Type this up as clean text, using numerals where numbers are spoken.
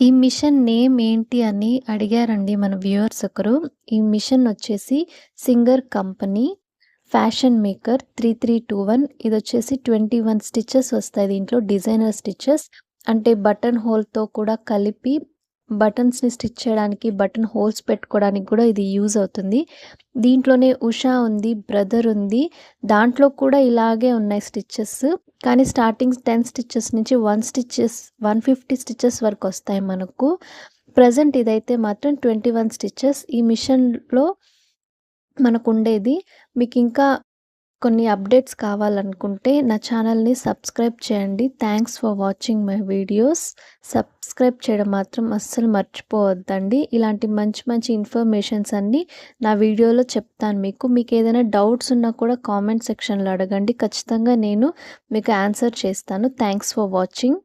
ఈ machine name ఏంటి అని అడిగారండి మన వ్యూవర్స్ ఒకరు. ఈ మిషన్ వచ్చేసి singer company fashion maker 3321. ఇదొచ్చేసి 21 stitches వస్తాయి దీంట్లో, డిజైనర్ స్టిచెస్. అంటే బటన్ హోల్‌తో కూడా కలిపి బటన్స్‌ని స్టిచ్ చేయడానికి, బటన్ హోల్స్ పెట్టుకోవడానికి కూడా ఇది యూజ్ అవుతుంది. దీంట్లోనే ఉషా ఉంది, బ్రదర్ ఉంది. దాంట్లో కూడా ఇలాగే ఉన్నాయి స్టిచెస్. కానీ స్టార్టింగ్ 10 స్టిచెస్ నుంచి 150 స్టిచెస్ వరకు వస్తాయి మనకు. ప్రెజెంట్ ఇదైతే మాత్రం 21 స్టిచెస్ ఈ మిషన్‌లో మనకుండేది. మీకింకా కొన్ని అప్డేట్స్ కావాలనుకుంటే నా ఛానల్‌ని సబ్స్క్రైబ్ చేయండి. Thanks for watching my videos. Subscribe చేయడం మాత్రం అస్సలు మర్చిపోవద్దండి. ఇలాంటి మంచి మంచి ఇన్ఫర్మేషన్స్ అన్నీ నా వీడియోలో చెప్తాను మీకు. మీకేదైనా డౌట్స్ ఉన్నా కూడా కామెంట్ సెక్షన్‌లో అడగండి. ఖచ్చితంగా నేను మీకు ఆన్సర్ చేస్తాను. Thanks for watching.